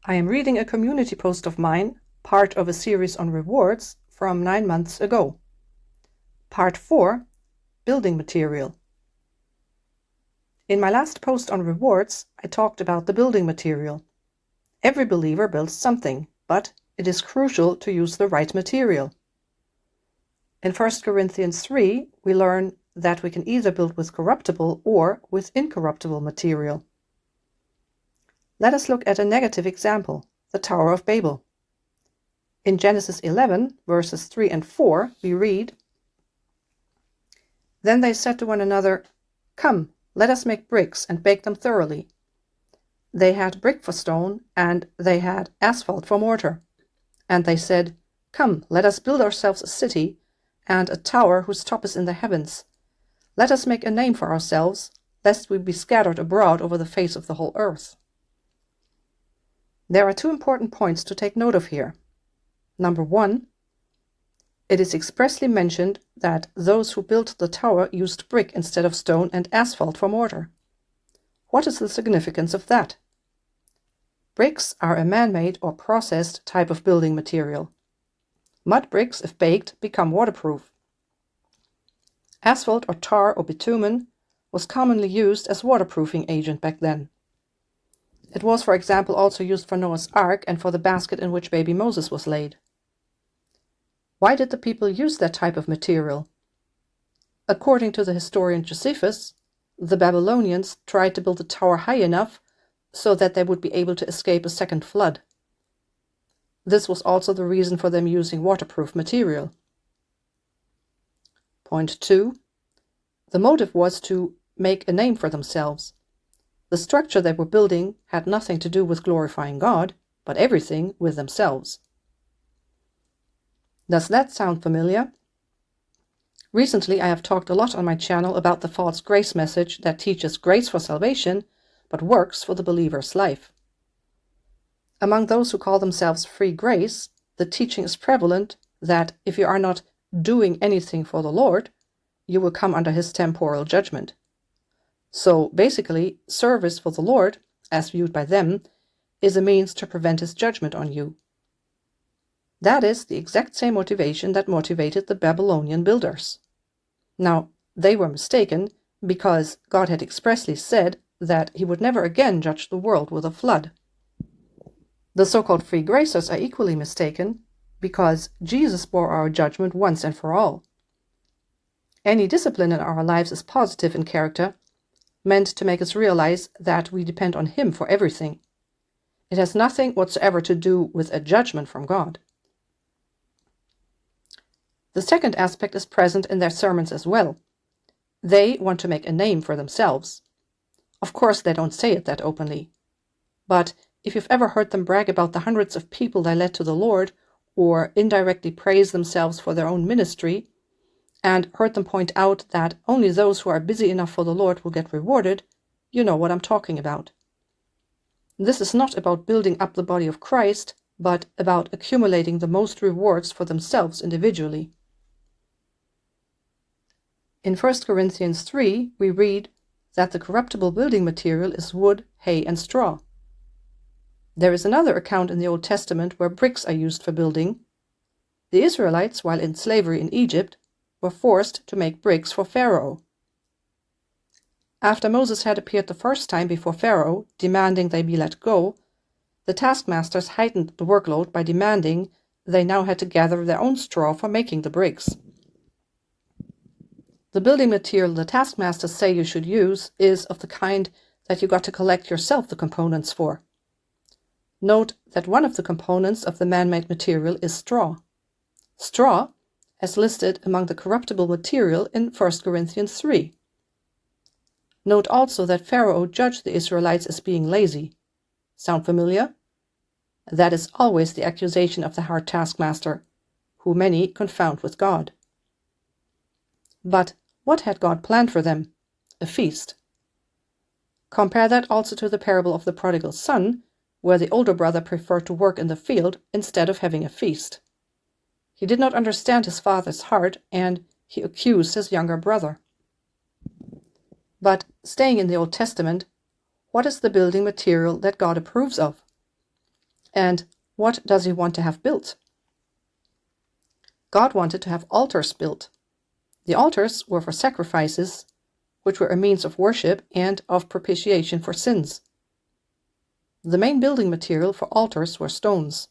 I am reading a community post of mine, part of a series on rewards from 9 months ago. Part 4, Building Material. In my last post on rewards, I talked about the building material. Every believer builds something, but it is crucial to use the right material. In 1 Corinthians 3, we learn that we can either build with corruptible or with incorruptible material. Let us look at a negative example, the Tower of Babel. In Genesis 11, verses 3 and 4, we read, "Then they said to one another, 'Come, let us make bricks and bake them thoroughly.' They had brick for stone, and they had asphalt for mortar. And they said, 'Come, let us build ourselves a city, and a tower whose top is in the heavens. Let us make a name for ourselves, lest we be scattered abroad over the face of the whole earth.'" There are two important points to take note of here. Number 1, it is expressly mentioned that those who built the tower used brick instead of stone and asphalt for mortar. What is the significance of that? Bricks are a man-made or processed type of building material. Mud bricks, if baked, become waterproof. Asphalt or tar or bitumen was commonly used as waterproofing agent back then. It was, for example, also used for Noah's Ark and for the basket in which baby Moses was laid. Why did the people use that type of material? According to the historian Josephus, the Babylonians tried to build the tower high enough so that they would be able to escape a second flood. This was also the reason for them using waterproof material. Point 2. The motive was to make a name for themselves. The structure they were building had nothing to do with glorifying God, but everything with themselves. Does that sound familiar? Recently, I have talked a lot on my channel about the false grace message that teaches grace for salvation, but works for the believer's life. Among those who call themselves free grace, the teaching is prevalent that if you are not doing anything for the Lord, you will come under his temporal judgment. So basically, service for the Lord, as viewed by them, is a means to prevent his judgment on you. That is the exact same motivation that motivated the Babylonian builders. Now, they were mistaken because God had expressly said that he would never again judge the world with a flood. The so-called free gracers are equally mistaken because Jesus bore our judgment once and for all. Any discipline in our lives is positive in character, meant to make us realize that we depend on him for everything. It has nothing whatsoever to do with a judgment from God. The second aspect is present in their sermons as well. They want to make a name for themselves. Of course, they don't say it that openly. But if you've ever heard them brag about the hundreds of people they led to the Lord, or indirectly praise themselves for their own ministry, and heard them point out that only those who are busy enough for the Lord will get rewarded, you know what I'm talking about. This is not about building up the body of Christ, but about accumulating the most rewards for themselves individually. In 1 Corinthians 3, we read that the corruptible building material is wood, hay, and straw. There is another account in the Old Testament where bricks are used for building. The Israelites, while in slavery in Egypt, were forced to make bricks for Pharaoh. After Moses had appeared the first time before Pharaoh, demanding they be let go, the taskmasters heightened the workload by demanding they now had to gather their own straw for making the bricks. The building material the taskmasters say you should use is of the kind that you got to collect yourself the components for. Note that one of the components of the man-made material is straw. Straw, as listed among the corruptible material in 1 Corinthians 3. Note also that Pharaoh judged the Israelites as being lazy. Sound familiar? That is always the accusation of the hard taskmaster, who many confound with God. But what had God planned for them? A feast. Compare that also to the parable of the prodigal son, where the older brother preferred to work in the field instead of having a feast. He did not understand his father's heart, and he accused his younger brother. But staying in the Old Testament, what is the building material that God approves of? And what does he want to have built? God wanted to have altars built. The altars were for sacrifices, which were a means of worship and of propitiation for sins. The main building material for altars were stones.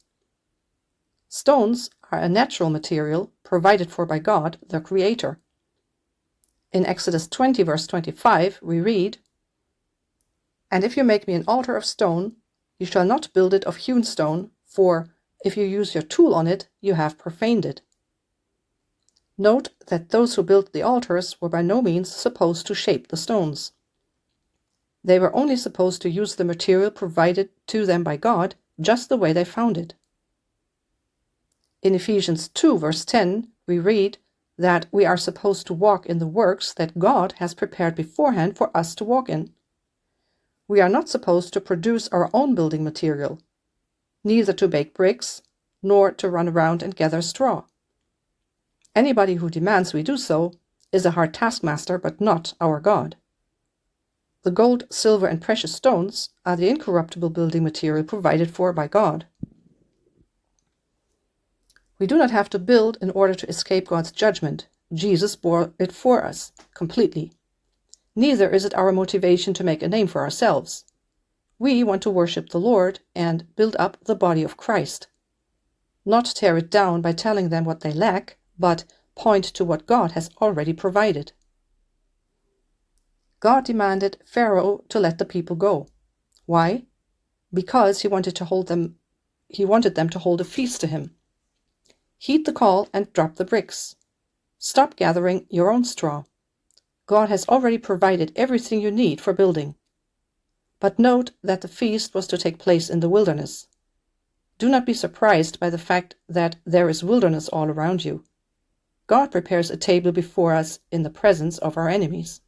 Stones are a natural material provided for by God, the Creator. In Exodus 20, verse 25, we read, "And if you make me an altar of stone, you shall not build it of hewn stone, for if you use your tool on it, you have profaned it." Note that those who built the altars were by no means supposed to shape the stones. They were only supposed to use the material provided to them by God just the way they found it. In Ephesians 2, verse 10, we read that we are supposed to walk in the works that God has prepared beforehand for us to walk in. We are not supposed to produce our own building material, neither to bake bricks, nor to run around and gather straw. Anybody who demands we do so is a hard taskmaster, but not our God. The gold, silver, and precious stones are the incorruptible building material provided for by God. We do not have to build in order to escape God's judgment. Jesus bore it for us completely. Neither is it our motivation to make a name for ourselves. We want to worship the Lord and build up the body of Christ. Not tear it down by telling them what they lack, but point to what God has already provided. God demanded Pharaoh to let the people go. Why? Because he wanted them to hold a feast to him. Heed the call and drop the bricks. Stop gathering your own straw. God has already provided everything you need for building. But note that the feast was to take place in the wilderness. Do not be surprised by the fact that there is wilderness all around you. God prepares a table before us in the presence of our enemies.